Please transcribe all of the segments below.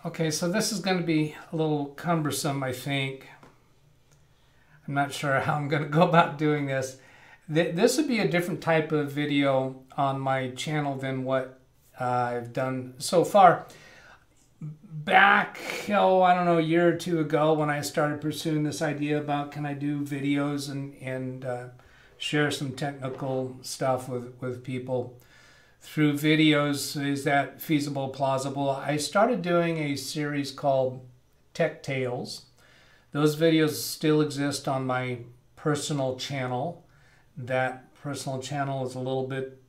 Okay, so this is going to be a little cumbersome, I think. I'm not sure how I'm going to go about doing this. This would be a different type of video on my channel than what I've done so far. Back, I don't know, a year or two ago when I started pursuing this idea about can I do videos and share some technical stuff with people through videos, is that feasible, plausible? I started doing a series called Tech Tales. Those videos still exist on my personal channel. That personal channel is a little bit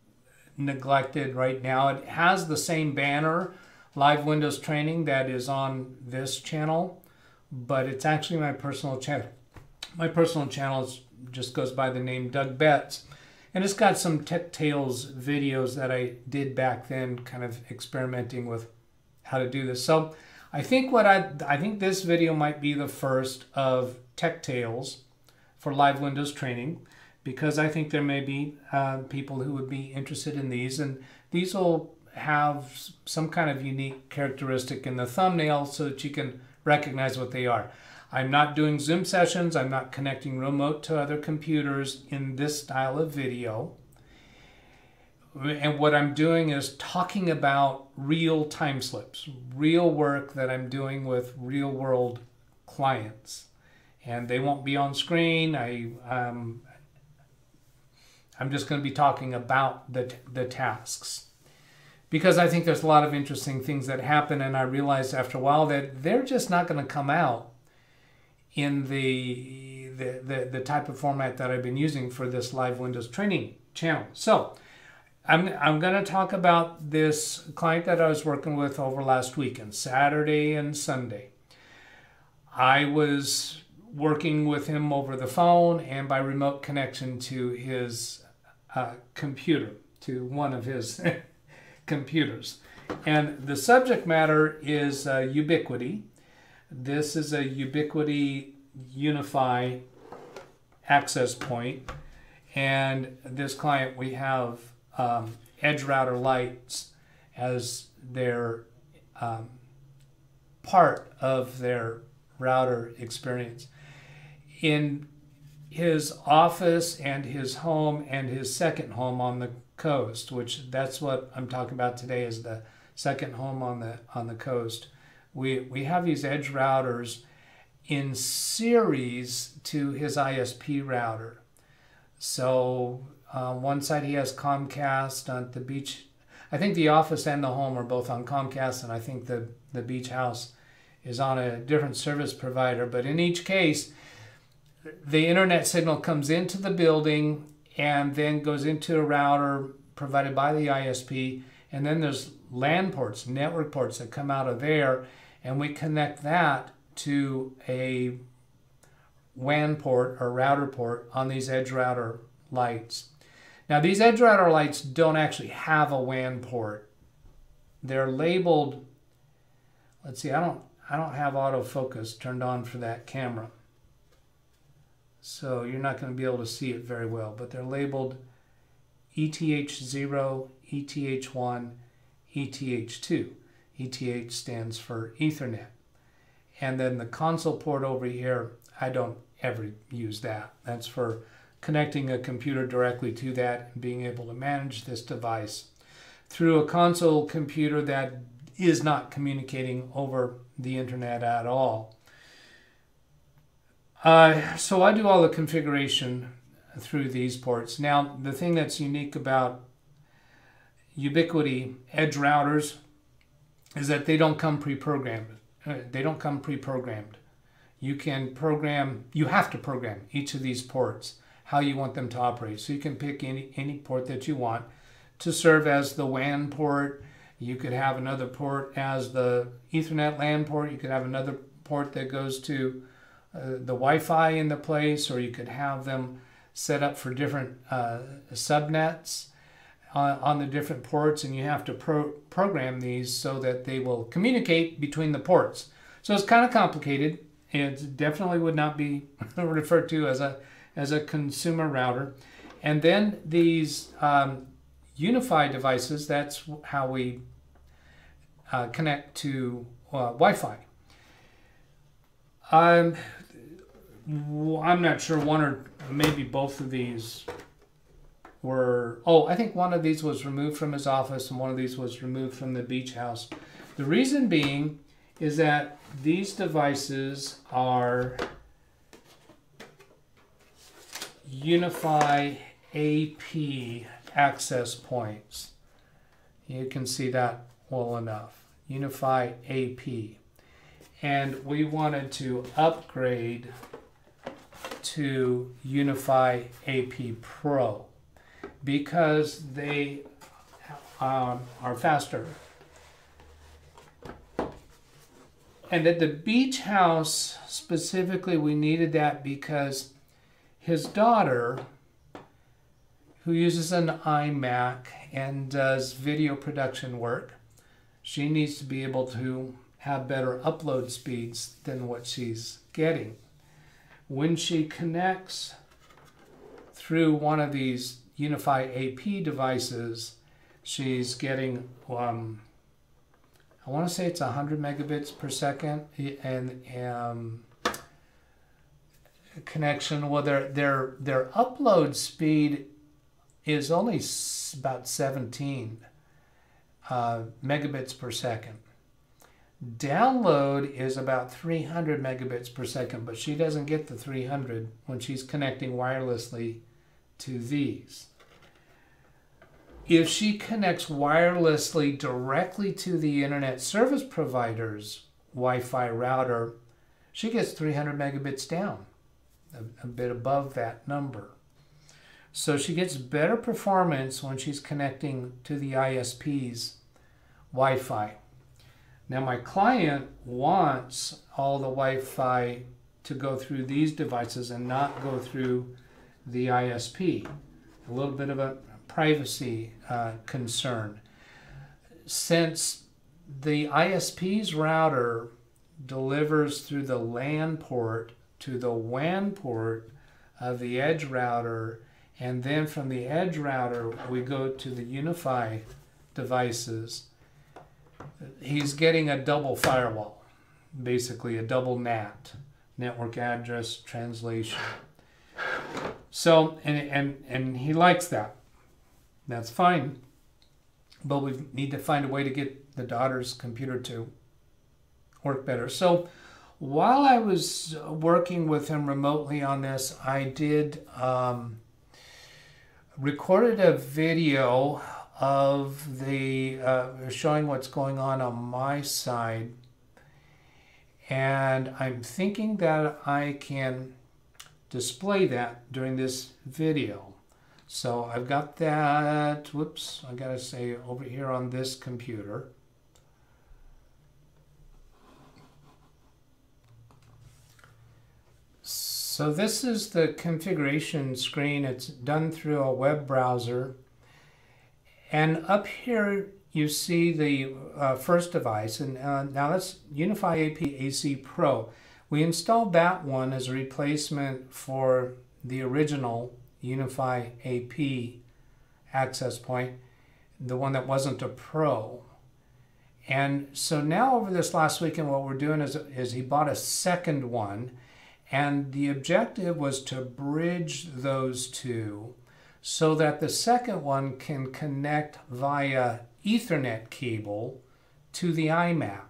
neglected right now. It has the same banner, Live Windows Training, that is on this channel, but it's actually my personal channel. My personal channel just goes by the name DougBetts, and it's got some Tech Tales videos that I did back then, kind of experimenting with how to do this. So I think I think this video might be the first of Tech Tales for Live Windows Training, because I think there may be people who would be interested in these, and these will have some kind of unique characteristic in the thumbnail so that you can recognize what they are. I'm not doing Zoom sessions. I'm not connecting remote to other computers in this style of video. And what I'm doing is talking about real time slips, real work that I'm doing with real world clients. And they won't be on screen. I'm just going to be talking about the tasks, because I think there's a lot of interesting things that happen, and I realized after a while that they're just not going to come out in the type of format that I've been using for this Live Windows Training channel. So I'm going to talk about this client that I was working with over last weekend, Saturday and Sunday. I was working with him over the phone and by remote connection to his computer, to one of his computers. And the subject matter is Ubiquity. This is a Ubiquity UniFi Access Point. And this client, we have edge router lights as their part of their router experience. In his office and his home and his second home on the coast, which that's what I'm talking about today, is the second home on the coast. We have these edge routers in series to his ISP router. So one side he has Comcast on the beach. I think the office and the home are both on Comcast, and I think the beach house is on a different service provider. But in each case, the internet signal comes into the building and then goes into a router provided by the ISP, and then there's LAN ports, network ports that come out of there, and we connect that to a WAN port or router port on these edge router lights. Now these edge router lights don't actually have a WAN port. They're labeled, let's see, I don't have autofocus turned on for that camera, so you're not going to be able to see it very well, but they're labeled ETH0, ETH1, ETH2. ETH stands for Ethernet. And then the console port over here, I don't ever use that. That's for connecting a computer directly to that and being able to manage this device through a console computer that is not communicating over the internet at all. So I do all the configuration through these ports. Now, the thing that's unique about Ubiquity edge routers is that they don't come pre-programmed. They don't come pre-programmed. You have to program each of these ports how you want them to operate. So you can pick any port that you want to serve as the WAN port. You could have another port as the Ethernet LAN port. You could have another port that goes to the Wi-Fi in the place, or you could have them set up for different subnets on the different ports, and you have to program these so that they will communicate between the ports. So it's kind of complicated. It definitely would not be referred to as a consumer router. And then these UniFi devices, that's how we connect to Wi-Fi. I'm not sure, one or maybe both of these were, I think one of these was removed from his office and one of these was removed from the beach house. The reason being is that these devices are UniFi AP access points. You can see that well enough. UniFi AP. And we wanted to upgrade to UniFi AP Pro because they are faster. And at the beach house specifically, we needed that because his daughter, who uses an iMac and does video production work, she needs to be able to have better upload speeds than what she's getting. When she connects through one of these UniFi AP devices, she's getting I want to say it's 100 megabits per second, and connection. Well, their upload speed is only about 17 megabits per second. Download is about 300 megabits per second, but she doesn't get the 300 when she's connecting wirelessly to these. If she connects wirelessly directly to the internet service provider's Wi-Fi router, she gets 300 megabits down, a bit above that number. So she gets better performance when she's connecting to the ISP's Wi-Fi. Now my client wants all the Wi-Fi to go through these devices and not go through the ISP. A little bit of a privacy concern. Since the ISP's router delivers through the LAN port to the WAN port of the edge router, and then from the edge router we go to the UniFi devices, he's getting a double firewall, basically a double NAT, network address translation. So, and he likes that. That's fine, but we need to find a way to get the daughter's computer to work better. So while I was working with him remotely on this, I did recorded a video of the showing what's going on my side, and I'm thinking that I can display that during this video. So I've got that, whoops, I gotta say over here on this computer. So this is the configuration screen. It's done through a web browser. And up here you see the first device, and now that's UniFi AP AC Pro. We installed that one as a replacement for the original UniFi AP access point, the one that wasn't a Pro. And so now over this last weekend, what we're doing is he bought a second one, and the objective was to bridge those two so that the second one can connect via Ethernet cable to the iMac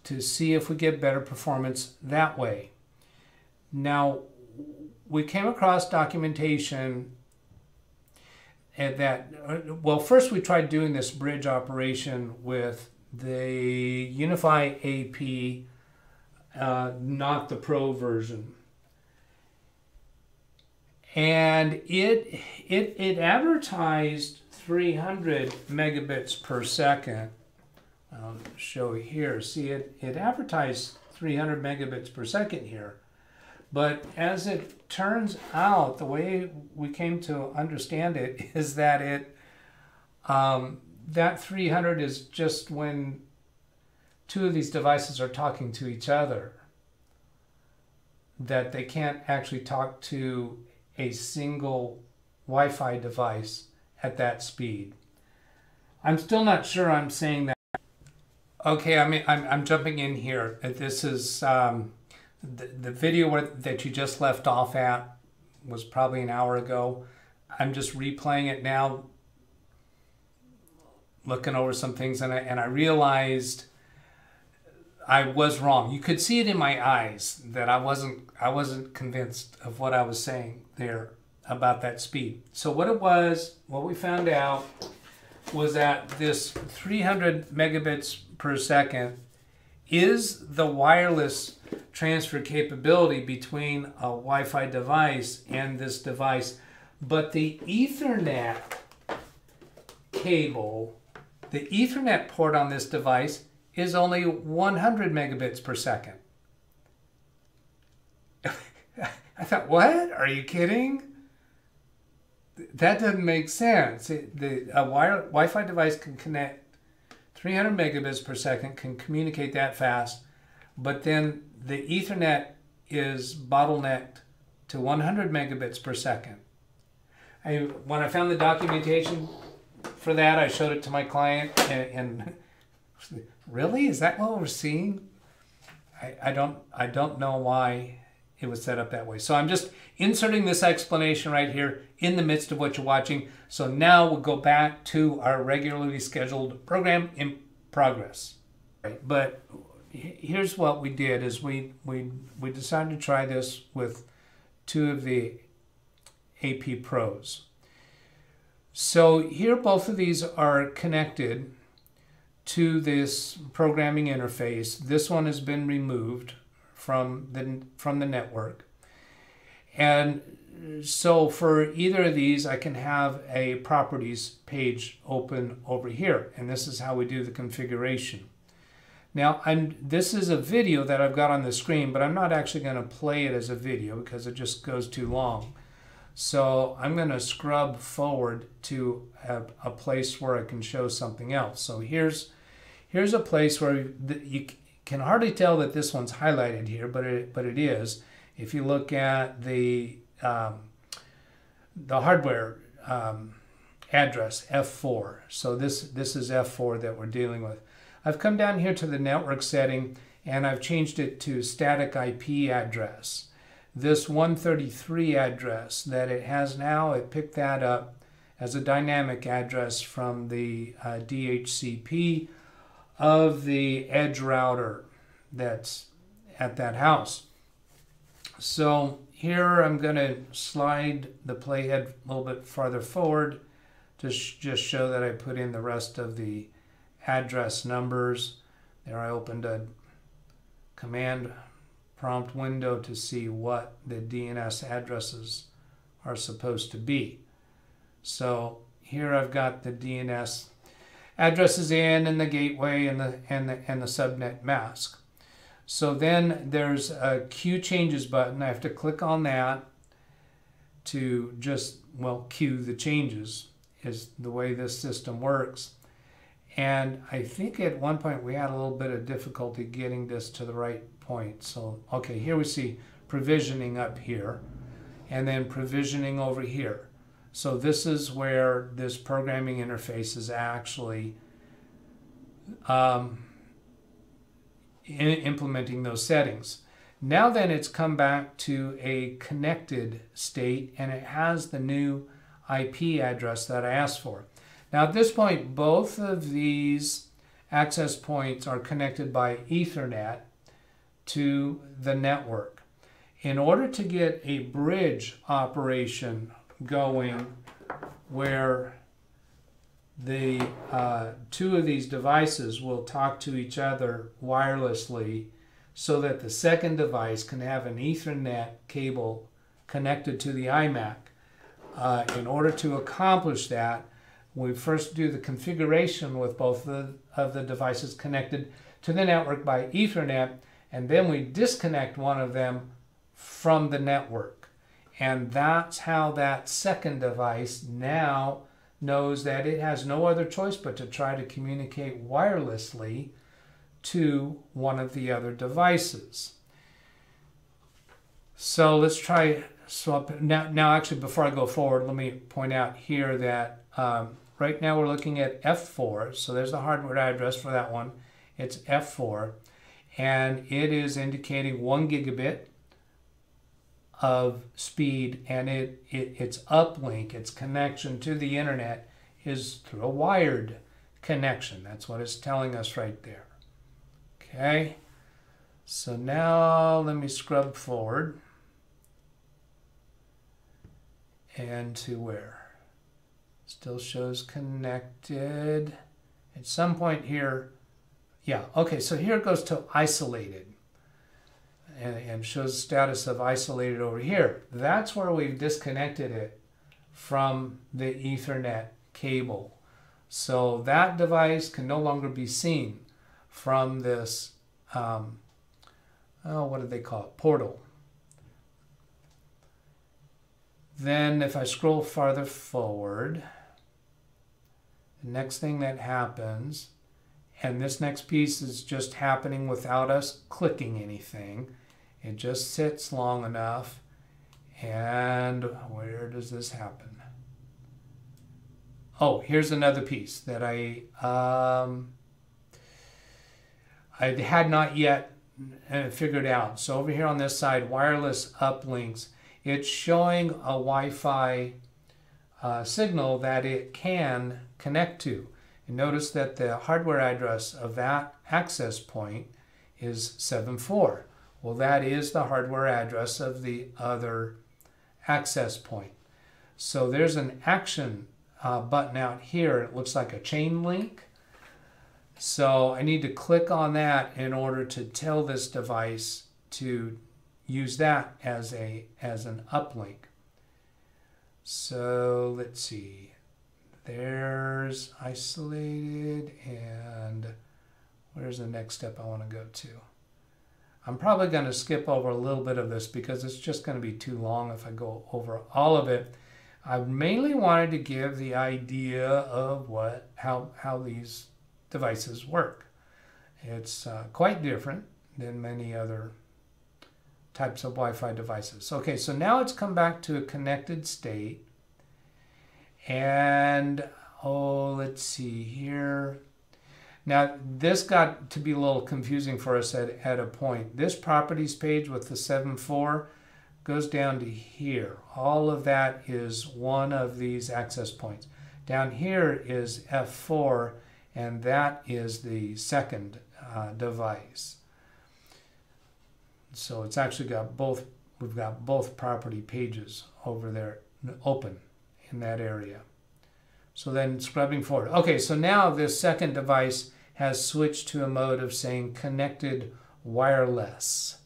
to see if we get better performance that way. Now, we came across documentation that, well, first we tried doing this bridge operation with the UniFi AP, not the Pro version. And it advertised 300 megabits per second. I'll show you here. See, it advertised 300 megabits per second here. But as it turns out, the way we came to understand it is that that 300 is just when two of these devices are talking to each other, that they can't actually talk to a single Wi-Fi device at that speed. I'm still not sure I'm saying that Okay, I'm jumping in here. This is the video that you just left off at was probably an hour ago. I'm just replaying it now, looking over some things, and I realized I was wrong. You could see it in my eyes that I wasn't convinced of what I was saying there about that speed. So what we found out was that this 300 megabits per second is the wireless transfer capability between a Wi-Fi device and this device, but the Ethernet cable, the Ethernet port on this device is only 100 megabits per second. I thought, what? Are you kidding? That doesn't make sense. A Wi-Fi device can connect 300 megabits per second, can communicate that fast, but then the Ethernet is bottlenecked to 100 megabits per second. When I found the documentation for that, I showed it to my client, and really, is that what we're seeing? I don't know why it was set up that way. So I'm just inserting this explanation right here in the midst of what you're watching. So now we'll go back to our regularly scheduled program in progress. Right. But here's what we did is we decided to try this with two of the AP Pros. So here both of these are connected to this programming interface. This one has been removed from the network. And so for either of these, I can have a properties page open over here. And this is how we do the configuration. Now, this is a video that I've got on the screen, but I'm not actually going to play it as a video because it just goes too long. So I'm going to scrub forward to a place where I can show something else. So here's a place where you can hardly tell that this one's highlighted here, but it is. If you look at the hardware address F4, so this is F4 that we're dealing with. I've come down here to the network setting and I've changed it to static IP address. This 133 address that it has now, it picked that up as a dynamic address from the DHCP of the edge router that's at that house. So here I'm going to slide the playhead a little bit farther forward to just show that I put in the rest of the address numbers. There I opened a command prompt window to see what the DNS addresses are supposed to be. So here I've got the DNS addresses in and the gateway and the subnet mask. So then there's a queue changes button. I have to click on that to just, well, queue the changes is the way this system works. And I think at one point we had a little bit of difficulty getting this to the right point. So, okay, here we see provisioning up here and then provisioning over here. So this is where this programming interface is actually implementing those settings. Now then it's come back to a connected state and it has the new IP address that I asked for. Now at this point, both of these access points are connected by Ethernet to the network. In order to get a bridge operation going where the two of these devices will talk to each other wirelessly so that the second device can have an Ethernet cable connected to the iMac. In order to accomplish that, we first do the configuration with both of the devices connected to the network by Ethernet, and then we disconnect one of them from the network. And that's how that second device now knows that it has no other choice but to try to communicate wirelessly to one of the other devices. So let's try swap. Now actually, before I go forward, let me point out here that right now we're looking at F4. So there's the hardware address for that one. It's F4, and it is indicating 1 gigabit of speed, and its uplink, its connection to the internet, is through a wired connection. That's what it's telling us right there. Okay, so now let me scrub forward and to where? Still shows connected. At some point here, yeah, okay, so here it goes to isolated and shows the status of isolated over here. That's where we've disconnected it from the Ethernet cable. So that device can no longer be seen from this, what do they call it? Portal. Then if I scroll farther forward, the next thing that happens, and this next piece is just happening without us clicking anything. It just sits long enough. And where does this happen? Oh, here's another piece that I had not yet figured out. So over here on this side, wireless uplinks, it's showing a Wi-Fi signal that it can connect to. And notice that the hardware address of that access point is 7.4. Well, that is the hardware address of the other access point. So there's an action button out here. It looks like a chain link. So I need to click on that in order to tell this device to use that as an uplink. So let's see. There's isolated, and where's the next step I want to go to? I'm probably going to skip over a little bit of this because it's just going to be too long if I go over all of it. I mainly wanted to give the idea of how these devices work. It's quite different than many other types of Wi-Fi devices. Okay, so now it's come back to a connected state. And, let's see here. Now, this got to be a little confusing for us at a point. This properties page with the 7.4 goes down to here. All of that is one of these access points. Down here is F4, and that is the second device. So it's actually got both, we've got both property pages over there open in that area. So then scrubbing forward. Okay, so now this second device has switched to a mode of saying connected wireless.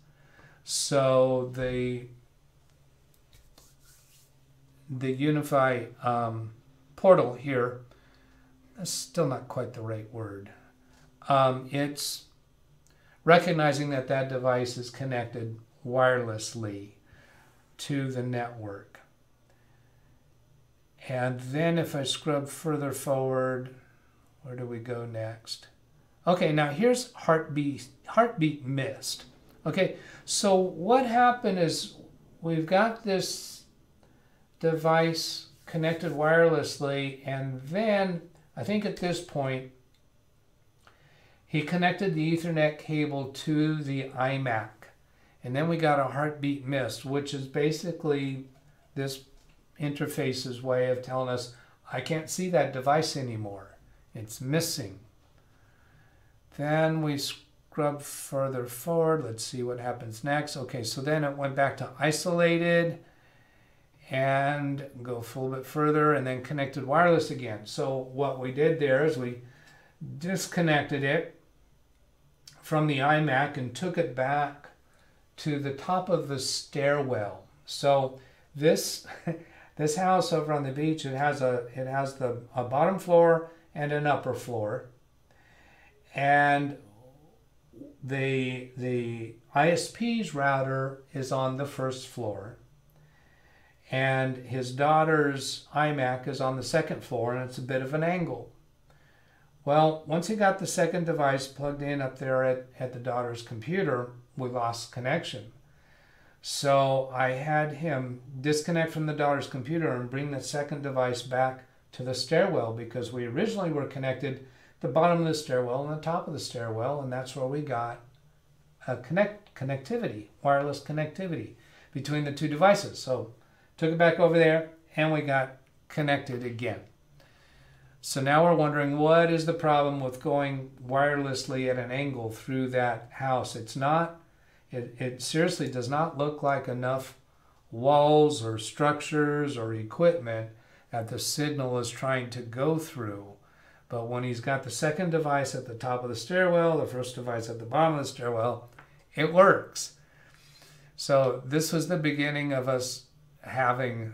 So the UniFi portal here, that's still not quite the right word. It's recognizing that that device is connected wirelessly to the network. And then if I scrub further forward, where do we go next? Okay, now here's heartbeat missed. Okay, so what happened is we've got this device connected wirelessly, and then I think at this point he connected the Ethernet cable to the iMac, and then we got a heartbeat missed, which is basically this interface's way of telling us I can't see that device anymore. It's missing. Then we scrub further forward. Let's see what happens next. Okay, so then it went back to isolated and go a little bit further and then connected wireless again. So what we did there is we disconnected it from the iMac and took it back to the top of the stairwell. So this this house over on the beach, it has a bottom floor and an upper floor, and the ISP's router is on the first floor, and his daughter's iMac is on the second floor, and it's a bit of an angle. Well, once he got the second device plugged in up there at the daughter's computer, we lost connection. So I had him disconnect from the daughter's computer and bring the second device back to the stairwell, because we originally were connected the bottom of the stairwell and the top of the stairwell, and that's where we got a connectivity, wireless connectivity between the two devices. So took it back over there and we got connected again. So now we're wondering, what is the problem with going wirelessly at an angle through that house? It's not, it seriously does not look like enough walls or structures or equipment that the signal is trying to go through. But when he's got the second device at the top of the stairwell, the first device at the bottom of the stairwell, it works. So this was the beginning of us having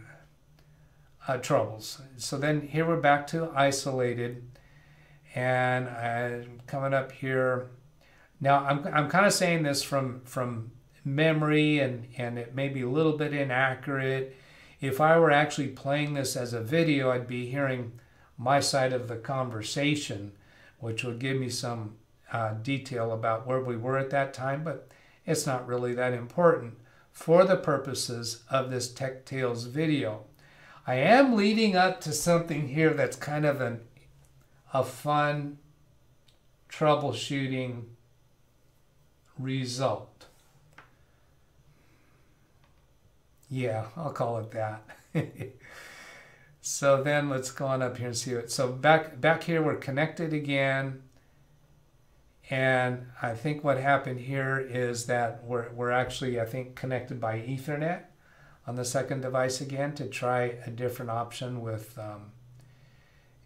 troubles. So then here we're back to isolated, and I'm coming up here. Now I'm kind of saying this from memory, and it may be a little bit inaccurate. If I were actually playing this as a video, I'd be hearing my side of the conversation, which would give me some detail about where we were at that time, but it's not really that important for the purposes of this Tech Tales video. I am leading up to something here that's kind of a fun troubleshooting result. Yeah, I'll call it that. So then let's go on up here and see it. So back here we're connected again. And I think what happened here is that we're actually, I think, connected by Ethernet on the second device again to try a different option with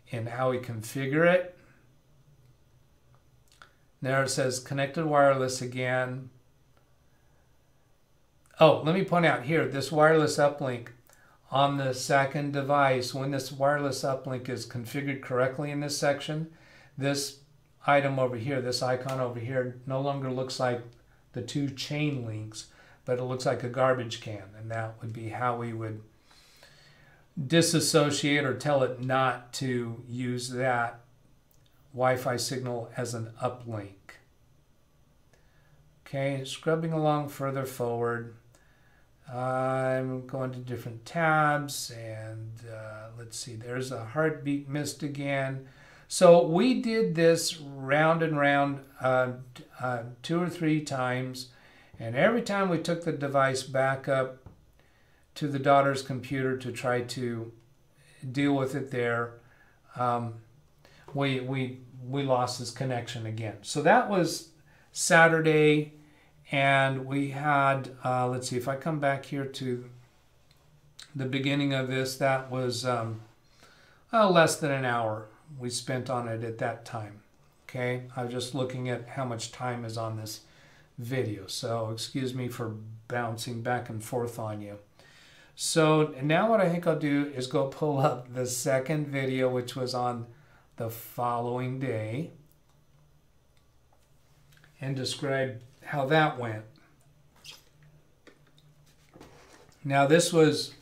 in how we configure it. There it says connected wireless again. Oh, let me point out here, this wireless uplink on the second device, when this wireless uplink is configured correctly in this section, this item over here, this icon over here, no longer looks like the two chain links, but it looks like a garbage can, and that would be how we would disassociate or tell it not to use that Wi-Fi signal as an uplink. Okay, scrubbing along further forward. I'm going to different tabs, and let's see, there's a heartbeat missed again. So we did this round and round 2 or 3 times, and every time we took the device back up to the daughter's computer to try to deal with it there, we lost this connection again. So that was Saturday, and we had, let's see, if I come back here to the beginning of this, that was less than an hour we spent on it at that time. Okay, I was just looking at how much time is on this video, so excuse me for bouncing back and forth on you. So now what I think I'll do is go pull up the second video, which was on the following day, and describe how that went. Now this was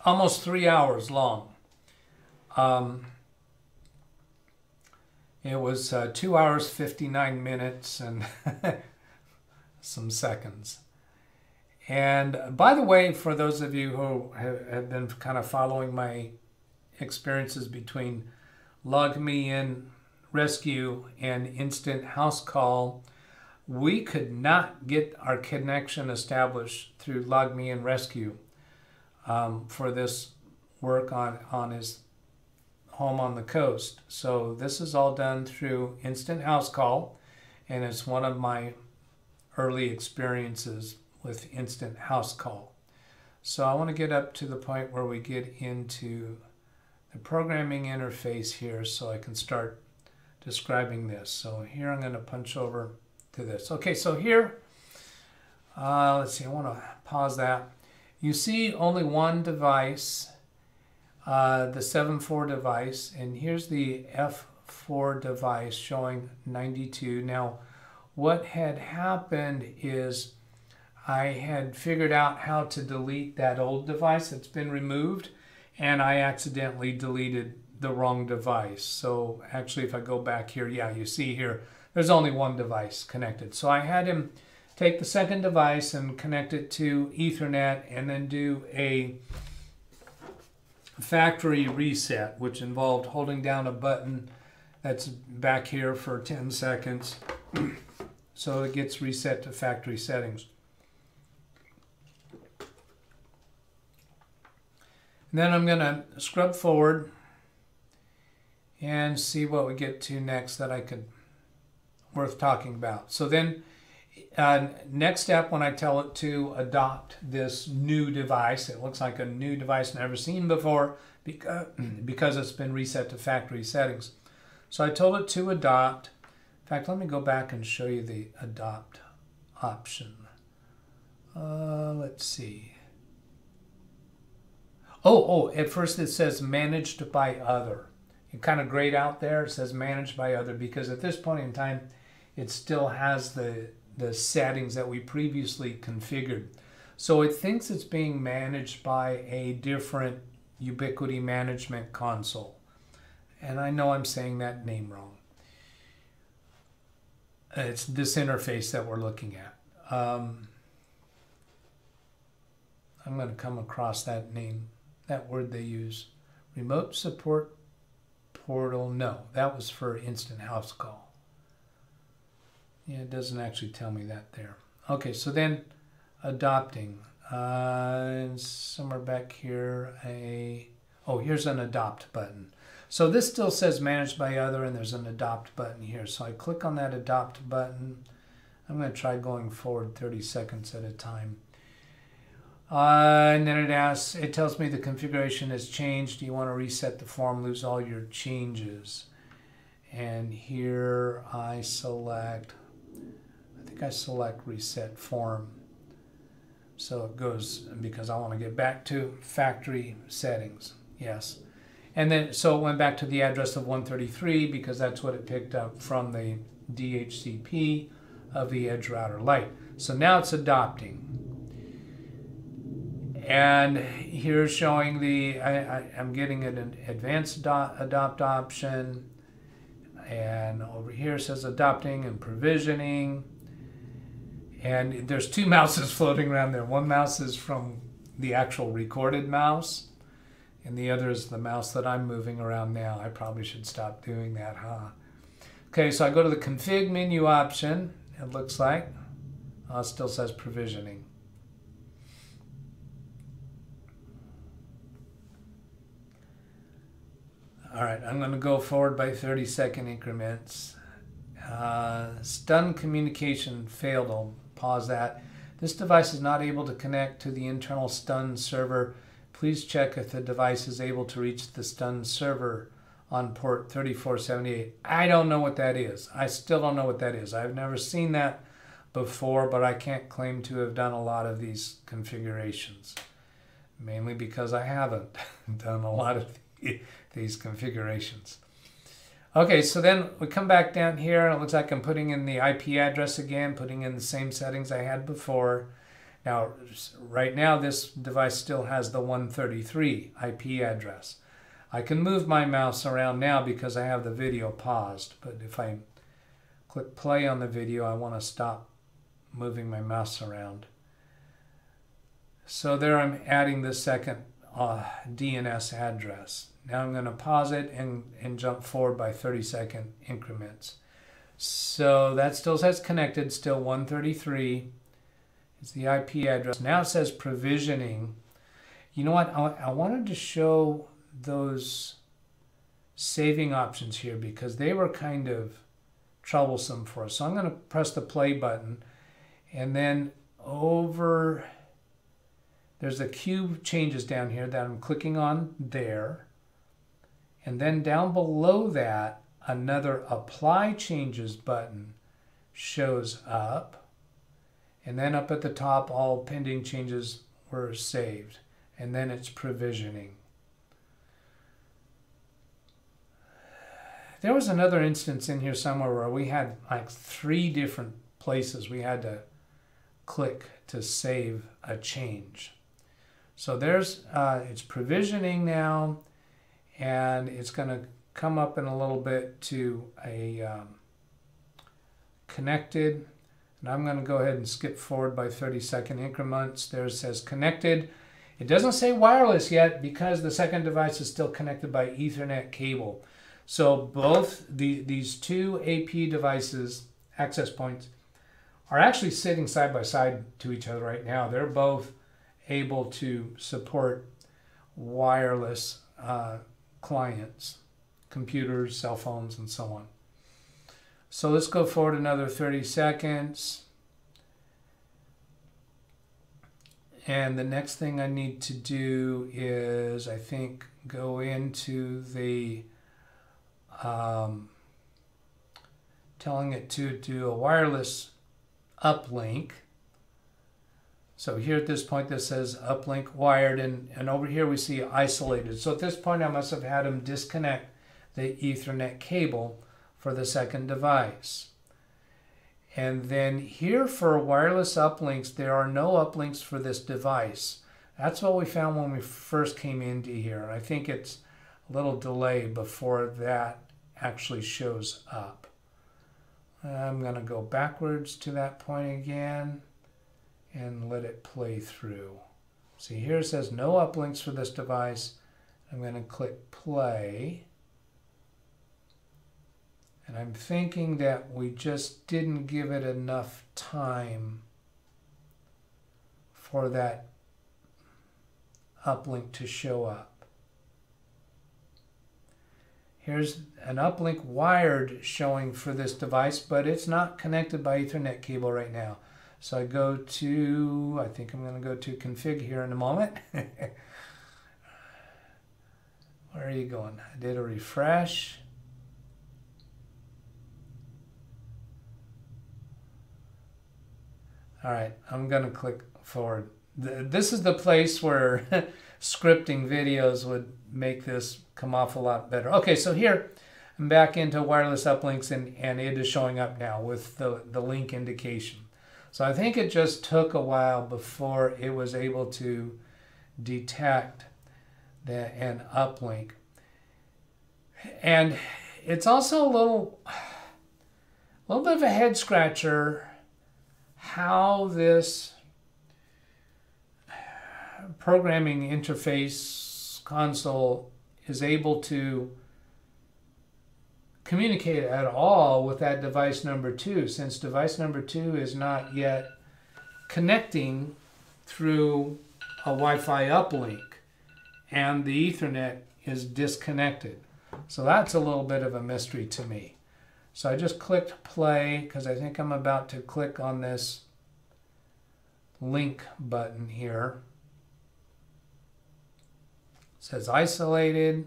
almost 3 hours long. It was 2 hours, 59 minutes, and some seconds. And by the way, for those of you who have been kind of following my experiences between LogMeIn Rescue and Instant House Call, we could not get our connection established through LogMeIn Rescue for this work on his home on the coast. So this is all done through Instant House Call, and it's one of my early experiences with Instant House Call. So I want to get up to the point where we get into the programming interface here so I can start describing this. So here I'm going to punch over to this. Okay, so here, let's see, I want to pause that. You see only one device, the 7.4 device, and here's the F4 device showing 92. Now, what had happened is I had figured out how to delete that old device that's been removed, and I accidentally deleted the wrong device. So actually, if I go back here, yeah, you see here, there's only one device connected. So I had him take the second device and connect it to Ethernet and then do a factory reset, which involved holding down a button That's back here for 10 seconds. So it gets reset to factory settings. And then I'm going to scrub forward and see what we get to next that I could worth talking about. So then next step, when I tell it to adopt this new device, it looks like a new device never seen before because it's been reset to factory settings. So I told it to adopt. In fact, let me go back and show you the adopt option. Let's see. At first it says managed by other. It kind of grayed out there. It says managed by other because at this point in time, it still has the settings that we previously configured. So it thinks it's being managed by a different Ubiquity management console. And I know I'm saying that name wrong. It's this interface that we're looking at. I'm going to come across that name, that word they use. Remote support portal. No, that was for instant house call. Yeah, it doesn't actually tell me that there. Okay, so then adopting. Somewhere back here, here's an adopt button. So this still says managed by other, and there's an adopt button here. So I click on that adopt button. I'm going to try going forward 30 seconds at a time. And then it tells me the configuration has changed. Do you want to reset the form, lose all your changes? And here I select reset form. So it goes, because I want to get back to factory settings. Yes. And then, so it went back to the address of 133 because that's what it picked up from the DHCP of the Edge Router Lite. So now it's adopting. And here's showing I'm getting an advanced adopt option. And over here it says adopting and provisioning. And there's two mouses floating around there. One mouse is from the actual recorded mouse, and the other is the mouse that I'm moving around now. I probably should stop doing that, huh? Okay, so I go to the config menu option, it looks like. It still says provisioning. All right, I'm going to go forward by 30-second increments. Stun communication failed. I'll pause that. This device is not able to connect to the internal stun server. Please check if the device is able to reach the stun server on port 3478. I don't know what that is. I still don't know what that is. I've never seen that before, but I can't claim to have done a lot of these configurations, mainly because I haven't done a lot of these configurations. Okay, so then we come back down here, and it looks like I'm putting in the IP address again, putting in the same settings I had before. Now, right now, this device still has the 133 IP address. I can move my mouse around now because I have the video paused, but if I click play on the video, I want to stop moving my mouse around. So there I'm adding the second DNS address. Now I'm going to pause it and jump forward by 30-second increments. So that still says connected, still 133. It's the IP address. Now it says provisioning. You know what? I wanted to show those saving options here because they were kind of troublesome for us. So I'm going to press the play button, and then there's a cube changes down here that I'm clicking on there. And then down below that, another apply changes button shows up. And then up at the top, all pending changes were saved. And then it's provisioning. There was another instance in here somewhere where we had like 3 different places we had to click to save a change. So there's, it's provisioning now, and it's going to come up in a little bit to a connected. And I'm going to go ahead and skip forward by 30-second increments. There it says connected. It doesn't say wireless yet because the second device is still connected by Ethernet cable. So both these two AP devices, access points, are actually sitting side by side to each other right now. They're both able to support wireless clients, computers, cell phones, and so on. So let's go forward another 30 seconds. And the next thing I need to do is, I think, go into the telling it to do a wireless uplink. So here at this point this says uplink wired, and over here we see isolated. So at this point I must have had them disconnect the Ethernet cable for the second device. And then here for wireless uplinks, there are no uplinks for this device. That's what we found when we first came into here. I think it's a little delay before that actually shows up. I'm going to go backwards to that point again and let it play through. See, here it says no uplinks for this device. I'm going to click play. And I'm thinking that we just didn't give it enough time for that uplink to show up. Here's an uplink wired showing for this device, but it's not connected by Ethernet cable right now. So I go to, I think I'm going to go to config here in a moment. Where are you going? I did a refresh. All right, I'm going to click forward. This is the place where scripting videos would make this come off a lot better. Okay, so here I'm back into wireless uplinks, and it is showing up now with the link indication. So I think it just took a while before it was able to detect an uplink. And it's also a little bit of a head scratcher how this programming interface console is able to communicate at all with that device number 2, since device number 2 is not yet connecting through a Wi-Fi uplink and the Ethernet is disconnected. So that's a little bit of a mystery to me. So I just clicked play because I think I'm about to click on this link button here. It says isolated.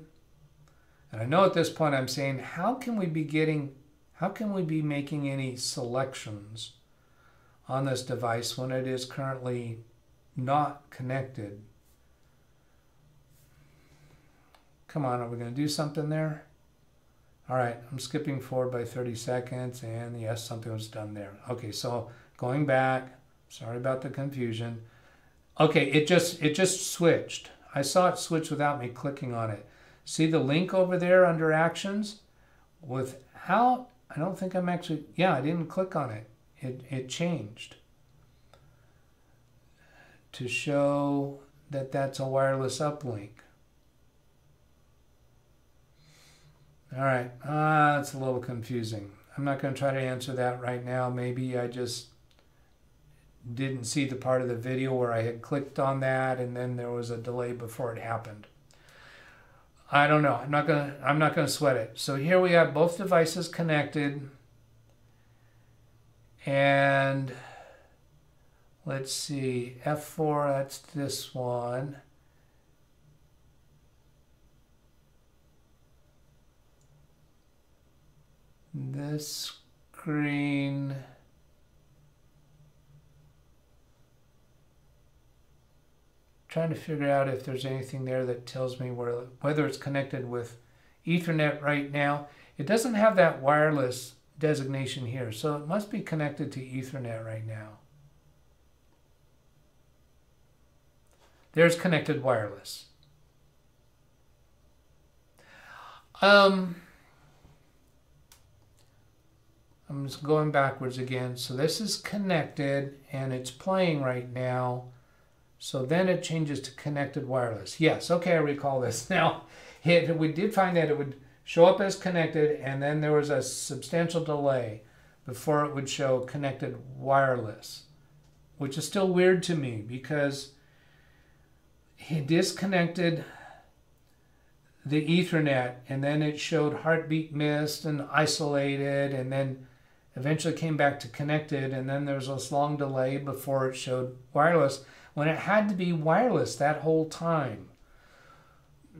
And I know at this point I'm saying, how can we be making any selections on this device when it is currently not connected? Come on, are we going to do something there? All right, I'm skipping forward by 30 seconds, and yes, something was done there. Okay, so going back, sorry about the confusion. Okay, it just switched. I saw it switch without me clicking on it. See the link over there under actions? Without, I don't think I'm actually, yeah, I didn't click on it. It changed to show that that's a wireless uplink. All right, it's a little confusing. I'm not going to try to answer that right now. Maybe I just didn't see the part of the video where I had clicked on that and then there was a delay before it happened. I don't know. I'm not going to sweat it. So here we have both devices connected, and let's see, F4, that's this one. This screen, trying to figure out if there's anything there that tells me whether it's connected with Ethernet right now. It doesn't have that wireless designation here, so it must be connected to Ethernet right now. There's connected wireless. I'm just going backwards again. So this is connected and it's playing right now. So then it changes to connected wireless. Yes, okay, I recall this. Now, we did find that it would show up as connected, and then there was a substantial delay before it would show connected wireless, which is still weird to me because he disconnected the Ethernet, and then it showed heartbeat missed and isolated, and then eventually came back to connected, and then there was this long delay before it showed wireless when it had to be wireless that whole time.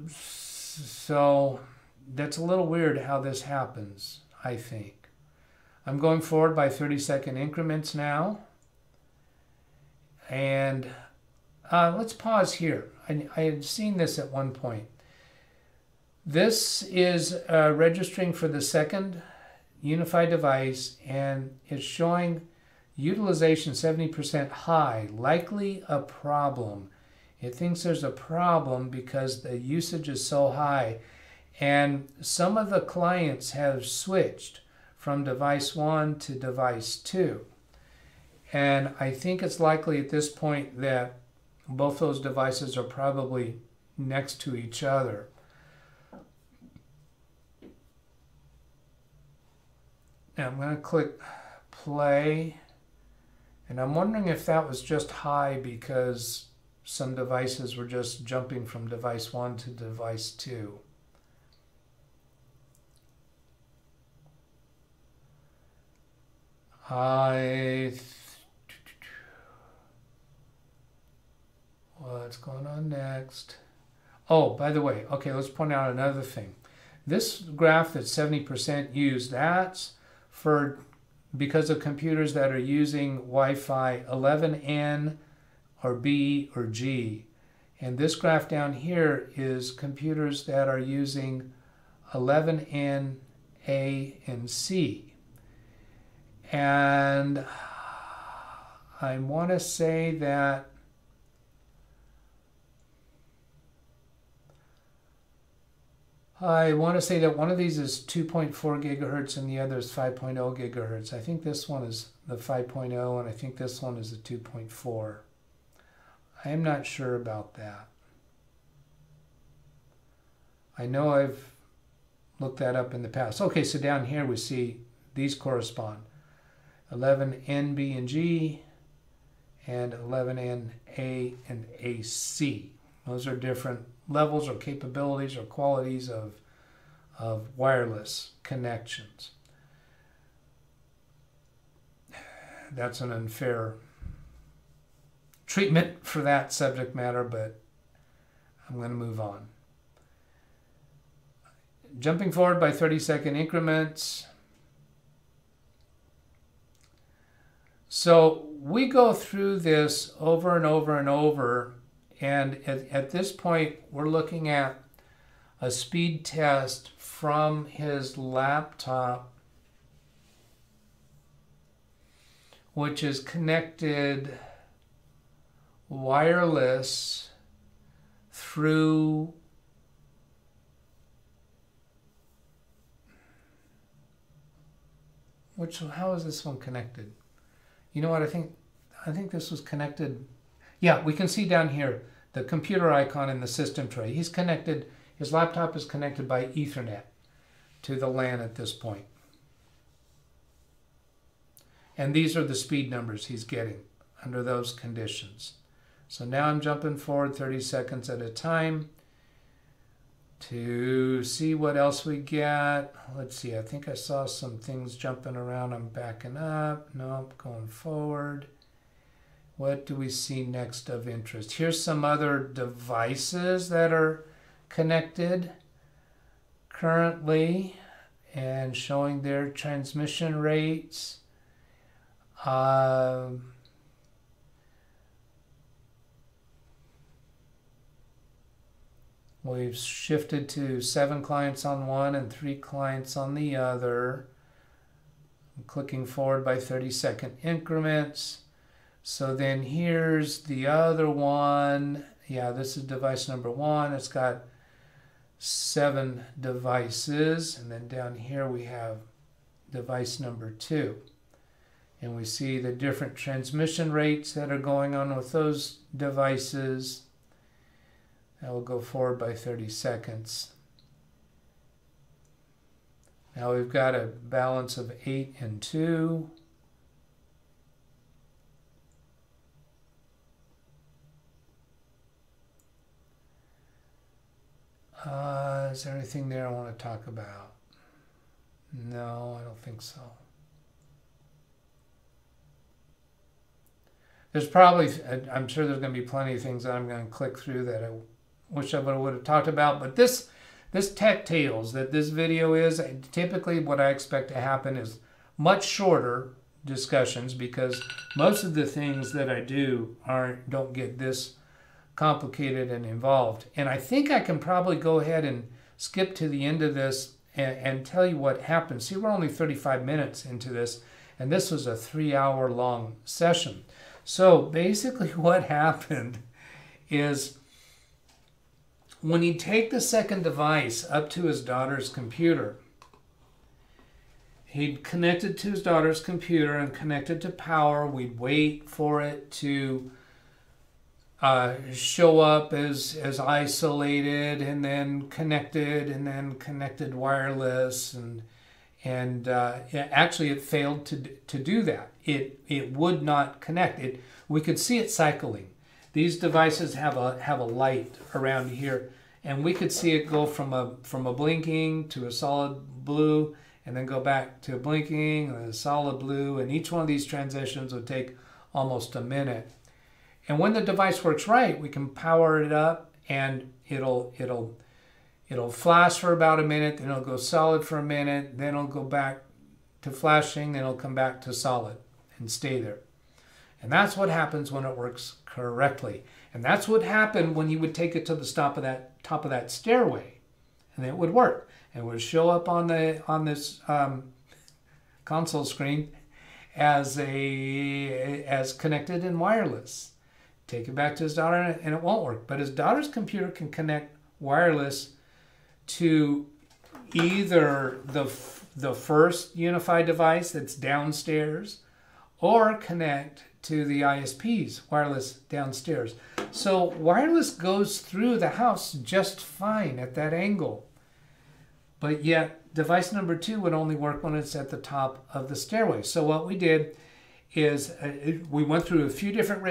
So that's a little weird how this happens, I think. I'm going forward by 30-second increments now. And let's pause here. I had seen this at one point. This is registering for the second UniFi device, and it's showing utilization 70% high, likely a problem. It thinks there's a problem because the usage is so high, and some of the clients have switched from device 1 to device 2. And I think it's likely at this point that both those devices are probably next to each other. Now I'm going to click play, and I'm wondering if that was just high because some devices were just jumping from device 1 to device 2. What's going on next? Oh, by the way, okay, let's point out another thing. This graph that's 70% used, that's for because of computers that are using Wi-Fi 11N or B or G. And this graph down here is computers that are using 11N, A, and C. And I want to say that one of these is 2.4 gigahertz and the other is 5.0 gigahertz. I think this one is the 5.0 and I think this one is the 2.4. I am not sure about that. I know I've looked that up in the past. Okay, so down here we see these correspond. 11N, B, and G, and 11N, A, and AC. Those are different levels or capabilities or qualities of wireless connections. That's an unfair treatment for that subject matter, but I'm going to move on. Jumping forward by 30-second increments. So we go through this over and over and over, and at this point we're looking at a speed test from his laptop, which is connected wireless through how is this one connected? You know what, I think this was connected. Yeah, we can see down here the computer icon in the system tray. He's connected, his laptop is connected by Ethernet to the LAN at this point. And these are the speed numbers he's getting under those conditions. So now I'm jumping forward 30 seconds at a time to see what else we get. Let's see, I think I saw some things jumping around. I'm backing up. Nope, going forward. What do we see next of interest? Here's some other devices that are connected currently and showing their transmission rates. We've shifted to 7 clients on one and 3 clients on the other. I'm clicking forward by 30-second increments. So then here's the other one. Yeah, this is device number 1. It's got 7 devices. And then down here we have device number 2. And we see the different transmission rates that are going on with those devices. I will go forward by 30 seconds. Now we've got a balance of 8 and 2. Is there anything there I want to talk about? No, I don't think so. There's probably, I'm sure there's going to be plenty of things that I'm going to click through that I wish I would have talked about. But this Tech Tales that this video is, typically what I expect to happen is much shorter discussions, because most of the things that I do don't get this complicated and involved. And I think I can probably go ahead and skip to the end of this and tell you what happened. See, we're only 35 minutes into this, and this was a 3-hour long session. So basically what happened is, when he'd take the second device up to his daughter's computer, he'd connect it to his daughter's computer and connect it to power. We'd wait for it to show up as isolated, and then connected wireless, and actually it failed to do that. It would not connect. We could see it cycling. These devices have a light around here, and we could see it go from a blinking to a solid blue, and then go back to a blinking and a solid blue, and each one of these transitions would take almost a minute. And when the device works right, we can power it up, and it'll flash for about a minute, then it'll go solid for a minute, then it'll go back to flashing, then it'll come back to solid and stay there. And that's what happens when it works correctly. And that's what happened when you would take it to the top of that stairway, and it would work. It would show up on this console screen as connected and wireless. Take it back to his daughter, and it won't work. But his daughter's computer can connect wireless to either the first UniFi device that's downstairs, or connect to the ISP's wireless downstairs. So wireless goes through the house just fine at that angle. But yet device number 2 would only work when it's at the top of the stairway. So what we did is we went through a few different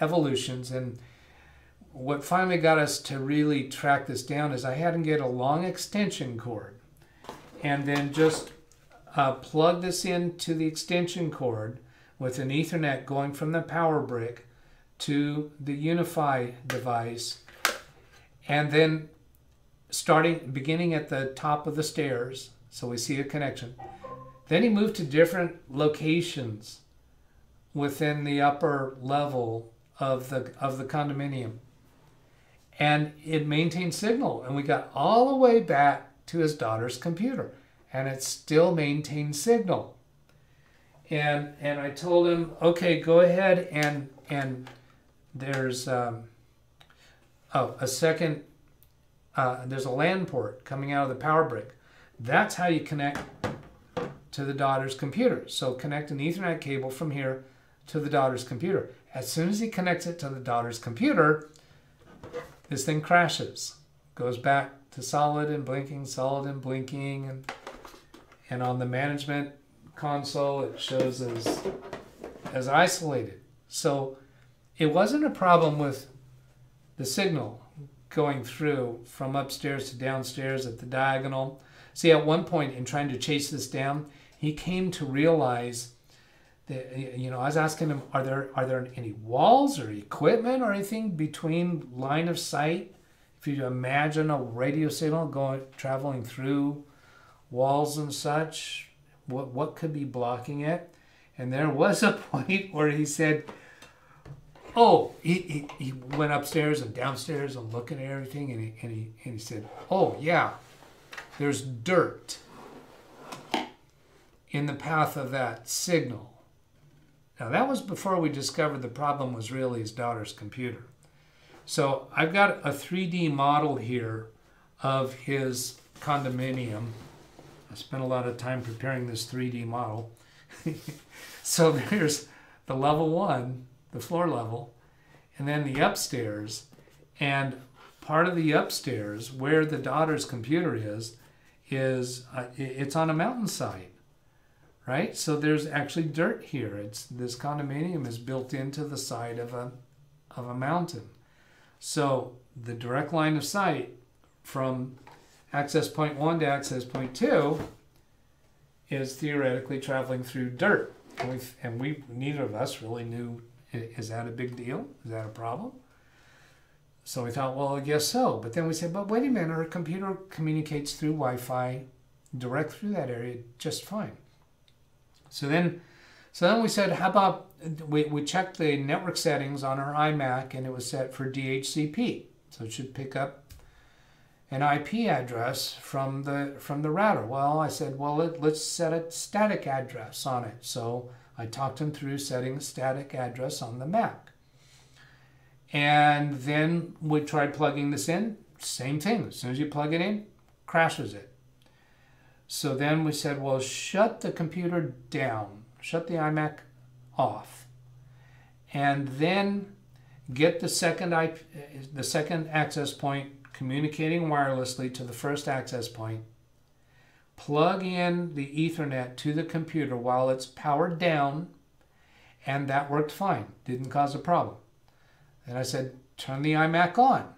evolutions, and what finally got us to really track this down is I had him get a long extension cord, and then just plug this into the extension cord with an Ethernet going from the power brick to the UniFi device, and then beginning at the top of the stairs, so we see a connection. Then he moved to different locations within the upper level of the condominium, and it maintained signal, and we got all the way back to his daughter's computer, and it still maintained signal. And I told him, okay, go ahead, and there's a second, there's a LAN port coming out of the power brick. That's how you connect to the daughter's computer. So connect an Ethernet cable from here to the daughter's computer. As soon as he connects it to the daughter's computer, this thing crashes, goes back to solid and blinking, and on the management console it shows as isolated. So it wasn't a problem with the signal going through from upstairs to downstairs at the diagonal. See, at one point in trying to chase this down, he came to realize that, you know, I was asking him, are there any walls or equipment or anything between line of sight? If you imagine a radio signal traveling through walls and such, what could be blocking it? And there was a point where he said, oh, he went upstairs and downstairs and looking at everything, and he said, oh yeah, there's dirt in the path of that signal. Now that was before we discovered the problem was really his daughter's computer. So I've got a 3D model here of his condominium. I spent a lot of time preparing this 3D model. So there's the level 1, the floor level, and then the upstairs. And part of the upstairs, where the daughter's computer is is it's on a mountainside, right? So there's actually dirt here. This condominium is built into the side of a mountain. So the direct line of sight from access point 1 to access point 2 is theoretically traveling through dirt. And we neither of us really knew, is that a big deal? Is that a problem? So we thought, well, I guess so. But then we said, but wait a minute, our computer communicates through Wi-Fi direct through that area just fine. So then we said, how about we checked the network settings on our iMac, and it was set for DHCP. So it should pick up an IP address from the router. Well, I said, well, let's set a static address on it. So I talked him through setting a static address on the Mac. And then we tried plugging this in. Same thing. As soon as you plug it in, crashes it. So then we said, well, shut the computer down. Shut the iMac off. And then get the second access point communicating wirelessly to the first access point. Plug in the Ethernet to the computer while it's powered down. And that worked fine. Didn't cause a problem. And I said, turn the iMac on.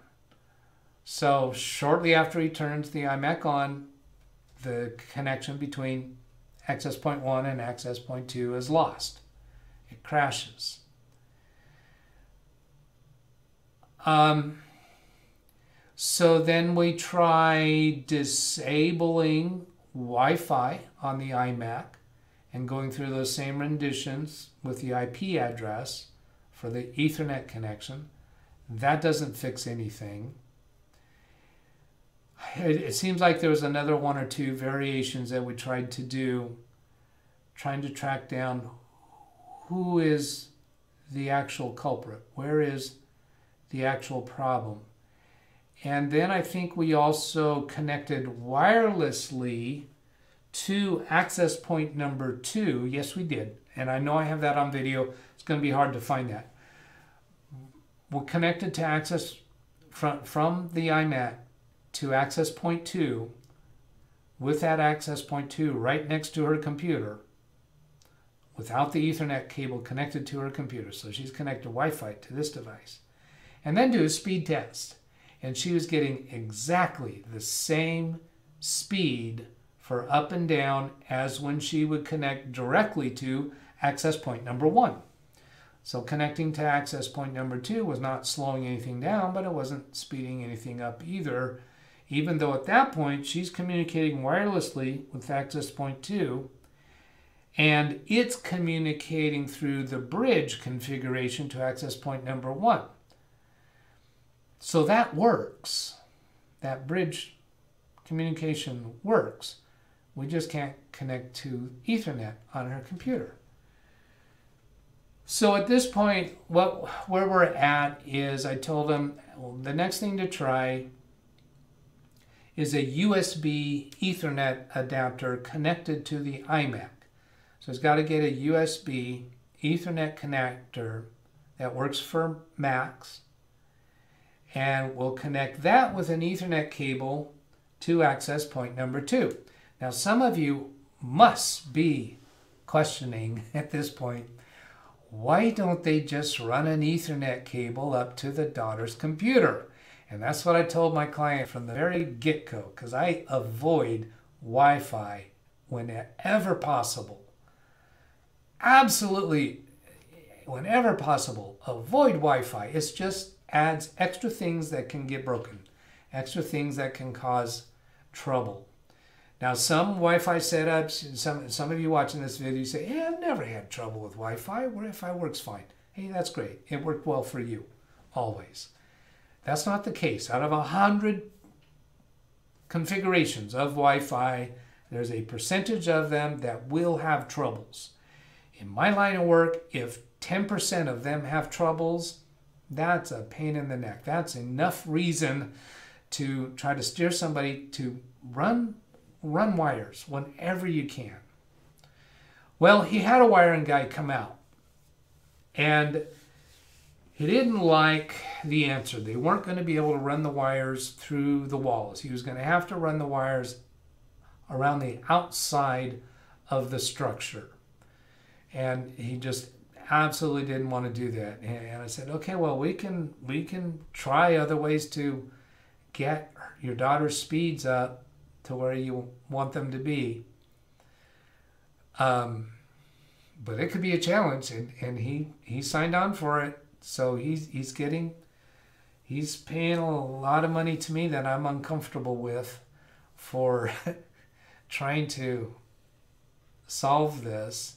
So shortly after he turns the iMac on, the connection between access point 1 and access point 2 is lost. It crashes. So then we try disabling Wi-Fi on the iMac and going through those same renditions with the IP address for the Ethernet connection. That doesn't fix anything. It seems like there was another one or two variations that we tried to do, trying to track down who is the actual culprit, where is the actual problem. And then I think we also connected wirelessly to access point number 2. Yes, we did. And I know I have that on video. It's going to be hard to find that. We're connected to access from the iMac to access point 2 with that access point 2 right next to her computer without the Ethernet cable connected to her computer. So she's connected Wi-Fi to this device. And then do a speed test. And she was getting exactly the same speed for up and down as when she would connect directly to access point number 1. So connecting to access point number 2 was not slowing anything down, but it wasn't speeding anything up either, even though at that point she's communicating wirelessly with access point 2, and it's communicating through the bridge configuration to access point number 1. So that works. That bridge communication works. We just can't connect to Ethernet on her computer. So at this point, where we're at is I told him, well, the next thing to try is a USB Ethernet adapter connected to the iMac. So he's got to get a USB Ethernet connector that works for Macs, and we'll connect that with an Ethernet cable to access point number 2. Now, some of you must be questioning at this point, why don't they just run an Ethernet cable up to the daughter's computer? And that's what I told my client from the very get-go, because I avoid Wi-Fi whenever possible. Absolutely, whenever possible, avoid Wi-Fi. It just adds extra things that can get broken, extra things that can cause trouble. Now, some Wi-Fi setups, some of you watching this video say, hey, I've never had trouble with Wi-Fi. Wi-Fi works fine. Hey, that's great. It worked well for you, always. That's not the case. Out of 100 configurations of Wi-Fi, there's a percentage of them that will have troubles. In my line of work, if 10% of them have troubles, that's a pain in the neck. That's enough reason to try to steer somebody to run wires whenever you can. Well, he had a wiring guy come out, and he didn't like the answer. They weren't going to be able to run the wires through the walls. He was going to have to run the wires around the outside of the structure. And he just absolutely didn't want to do that. And I said, okay, well, we can try other ways to get your daughter's speeds up to where you want them to be. But it could be a challenge, and he signed on for it. So he's paying a lot of money to me that I'm uncomfortable with for trying to solve this.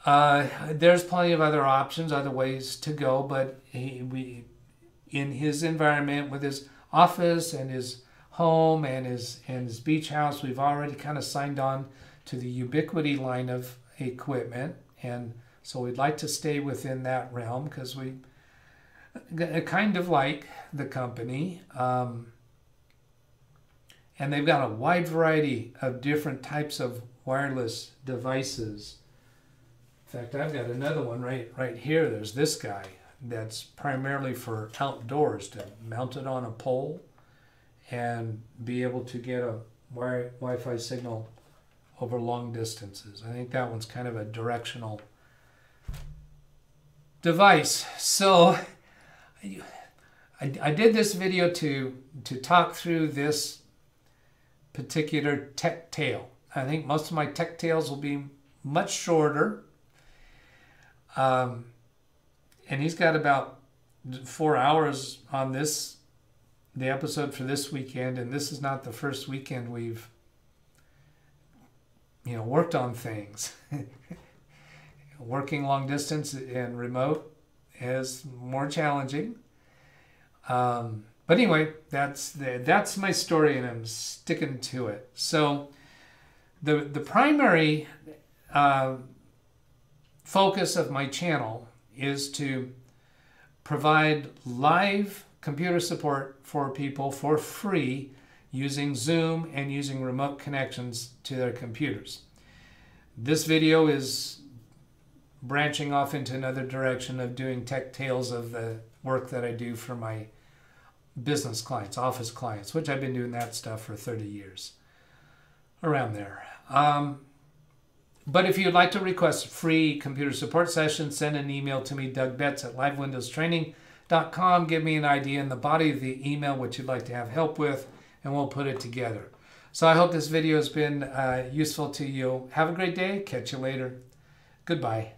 There's plenty of other options, other ways to go, but in his environment with his office and his home and his beach house, we've already kind of signed on to the Ubiquity line of equipment, and so we'd like to stay within that realm because we kind of like the company, and they've got a wide variety of different types of wireless devices. In fact, I've got another one right here. There's this guy that's primarily for outdoors, to mount it on a pole and be able to get a Wi-Fi signal over long distances. I think that one's kind of a directional device. So I did this video to talk through this particular tech tale. I think most of my tech tales will be much shorter. And he's got about 4 hours on the episode for this weekend, and this is not the first weekend we've worked on things. Working long distance and remote is more challenging. But anyway, that's my story, and I'm sticking to it. So the primary focus of my channel is to provide live computer support for people for free using Zoom and using remote connections to their computers. This video is branching off into another direction of doing tech tales of the work that I do for my business clients, office clients, which I've been doing that stuff for 30 years, around there. But if you'd like to request a free computer support session, send an email to me, DougBetts at LiveWindowsTraining.com. Give me an idea in the body of the email what you'd like to have help with, and we'll put it together. So I hope this video has been useful to you. Have a great day. Catch you later. Goodbye.